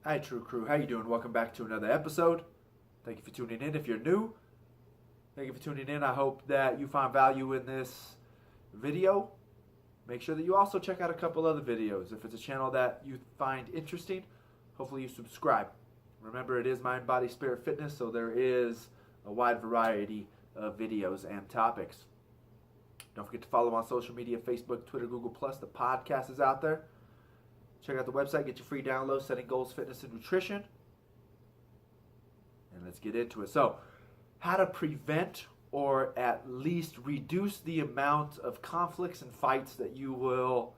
Hi, True Crew. How you doing? Welcome back to another episode. Thank you for tuning in. If you're new, thank you for tuning in. I hope that you find value in this video. Make sure that you also check out a couple other videos. If it's a channel that you find interesting, hopefully you subscribe. Remember, it is Mind, Body, Spirit, Fitness, so there is a wide variety of videos and topics. Don't forget to follow on social media, Facebook, Twitter, Google+. The podcast is out there. Check out the website, get your free download, Setting Goals, Fitness, and Nutrition. And let's get into it. So, how to prevent or at least reduce the amount of conflicts and fights that will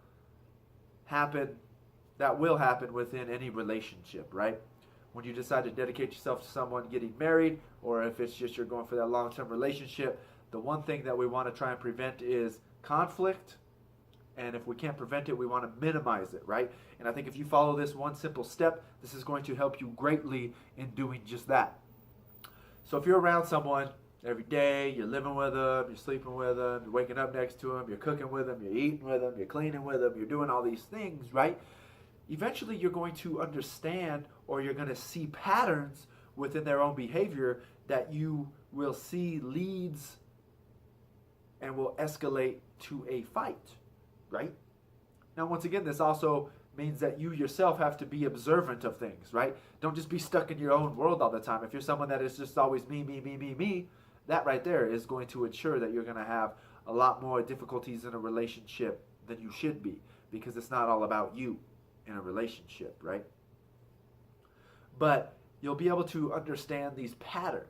happen within any relationship, right? When you decide to dedicate yourself to someone getting married, or if it's just you're going for that long-term relationship, the one thing that we want to try and prevent is conflict. And if we can't prevent it, we want to minimize it, right? And I think if you follow this one simple step, this is going to help you greatly in doing just that. So if you're around someone every day, you're living with them, you're sleeping with them, you're waking up next to them, you're cooking with them, you're eating with them, you're cleaning with them, you're doing all these things, right? Eventually you're going to understand, or you're going to see patterns within their own behavior that you will see leads and will escalate to a fight. Right? Now, once again, this also means that you yourself have to be observant of things, right? Don't just be stuck in your own world all the time. If you're someone that is just always me, that right there is going to ensure that you're going to have a lot more difficulties in a relationship than you should be, because it's not all about you in a relationship, right? But you'll be able to understand these patterns,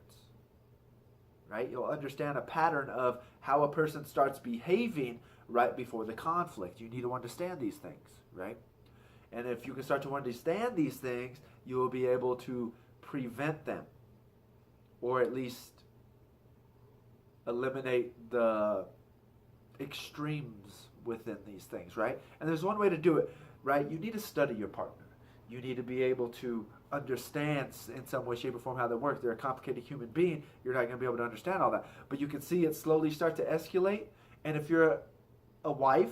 right? You'll understand a pattern of how a person starts behaving right before the conflict. You need to understand these things, right? And if you can start to understand these things, you will be able to prevent them, or at least eliminate the extremes within these things, right? And there's one way to do it, right? You need to study your partner. You need to be able to understand in some way, shape, or form how they work. They're a complicated human being. You're not going to be able to understand all that. But you can see it slowly start to escalate. And if you're a wife,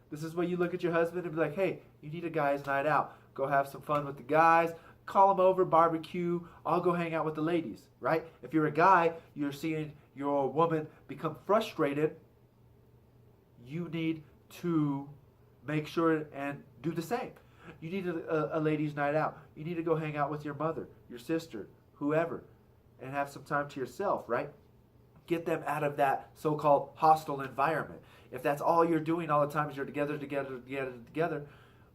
this is where you look at your husband and be like, hey, you need a guy's night out. Go have some fun with the guys. Call them over, barbecue. I'll go hang out with the ladies, right? If you're a guy, you're seeing your woman become frustrated. You need to make sure and do the same. You need a ladies' night out. You need to go hang out with your mother, your sister, whoever, and have some time to yourself, right? Get them out of that so-called hostile environment. If that's all you're doing all the time is you're together,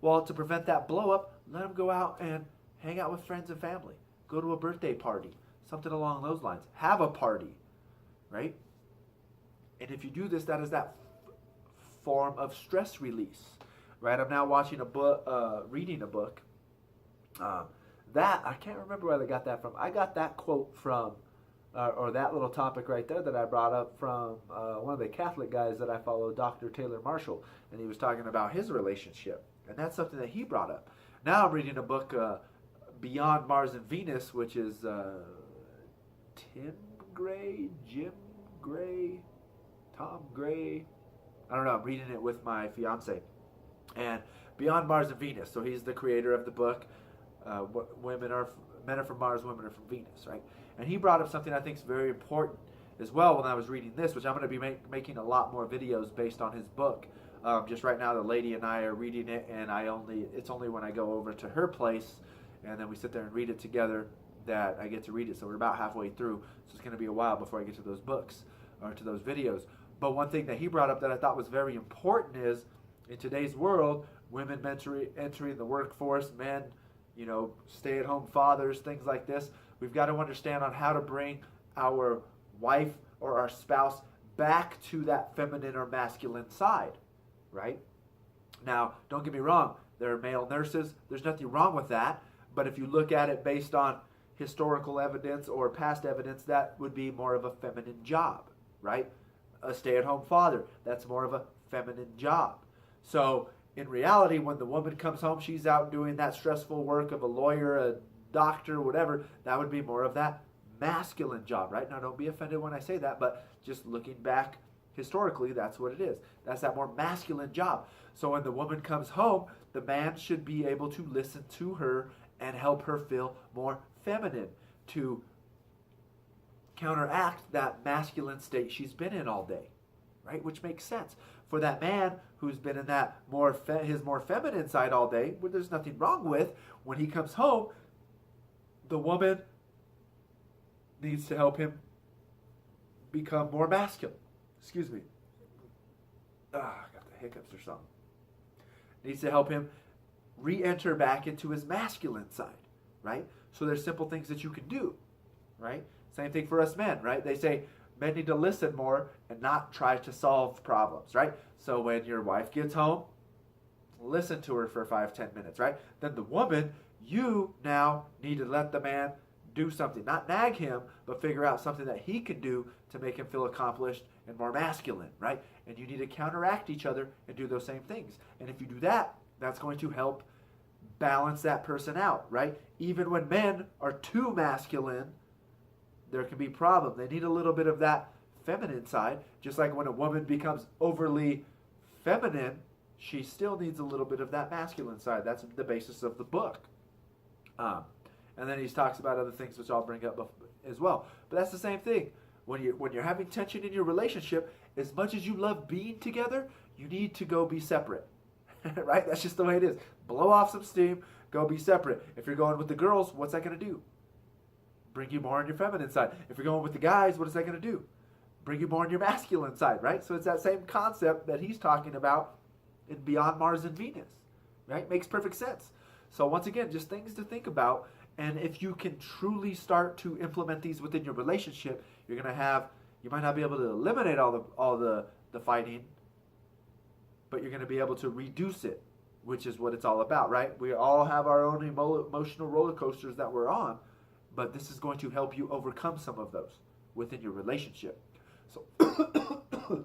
well, to prevent that blow-up, let them go out and hang out with friends and family. Go to a birthday party, something along those lines. Have a party, right? And if you do this, that is that form of stress release, right? I'm now watching a book, reading a book. That, I can't remember where I got that from. I got that quote from or that little topic right there that I brought up from one of the Catholic guys that I follow, Dr. Taylor Marshall, and he was talking about his relationship, and that's something that he brought up. Now I'm reading a book, Beyond Mars and Venus, which is Jim Gray, Tom Gray. I don't know. I'm reading it with my fiance, and Beyond Mars and Venus. So he's the creator of the book. Men are from Mars, women are from Venus, right? And he brought up something I think is very important as well when I was reading this, which I'm going to be making a lot more videos based on his book. Just right now, the lady and I are reading it, and it's only when I go over to her place, and then we sit there and read it together that I get to read it. So we're about halfway through, so it's going to be a while before I get to those books or to those videos. But one thing that he brought up that I thought was very important is, in today's world, women entering the workforce, men, stay-at-home fathers, things like this. We've got to understand on how to bring our wife or our spouse back to that feminine or masculine side, right? Now, don't get me wrong. There are male nurses. There's nothing wrong with that. But if you look at it based on historical evidence or past evidence, that would be more of a feminine job, right? A stay-at-home father, that's more of a feminine job. So in reality, when the woman comes home, she's out doing that stressful work of a lawyer, a doctor, whatever. That would be more of that masculine job, right? Now, don't be offended when I say that, but just looking back historically, that's what it is. That's that more masculine job. So when the woman comes home, the man should be able to listen to her and help her feel more feminine to counteract that masculine state she's been in all day, right? Which makes sense. For that man who's been in that his more feminine side all day, where there's nothing wrong with, when he comes home, the woman needs to help him become more masculine. Excuse me. I got the hiccups or something. Needs to help him re-enter back into his masculine side, right? So there's simple things that you can do, right? Same thing for us men, right? They say men need to listen more and not try to solve problems, right? So when your wife gets home, listen to her for 5-10 minutes, right? Then the woman, you now need to let the man do something, not nag him, but figure out something that he can do to make him feel accomplished and more masculine, right? And you need to counteract each other and do those same things. And if you do that, that's going to help balance that person out, right? Even when men are too masculine, there can be problems. They need a little bit of that feminine side. Just like when a woman becomes overly feminine, she still needs a little bit of that masculine side. That's the basis of the book. And then he talks about other things which I'll bring up as well. But that's the same thing. When you're having tension in your relationship, as much as you love being together, you need to go be separate. Right? That's just the way it is. Blow off some steam, go be separate. If you're going with the girls, what's that going to do? Bring you more on your feminine side. If you're going with the guys, what is that going to do? Bring you more on your masculine side, right? So it's that same concept that he's talking about in Beyond Mars and Venus, right? Makes perfect sense. So once again, just things to think about. And if you can truly start to implement these within your relationship, you're going to have, you might not be able to eliminate all the fighting, but you're going to be able to reduce it, which is what it's all about, right? We all have our own emotional roller coasters that we're on, but this is going to help you overcome some of those within your relationship. So, oh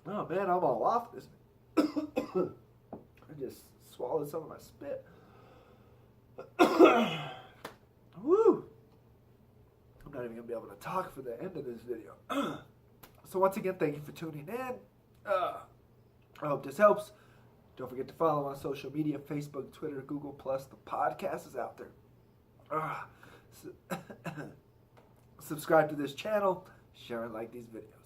man, I'm all off this. I just swallowed some of my spit. Woo! I'm not even going to be able to talk for the end of this video. So once again, thank you for tuning in. I hope this helps. Don't forget to follow on social media, Facebook, Twitter, Google+. The podcast is out there. Subscribe to this channel. Share and like these videos.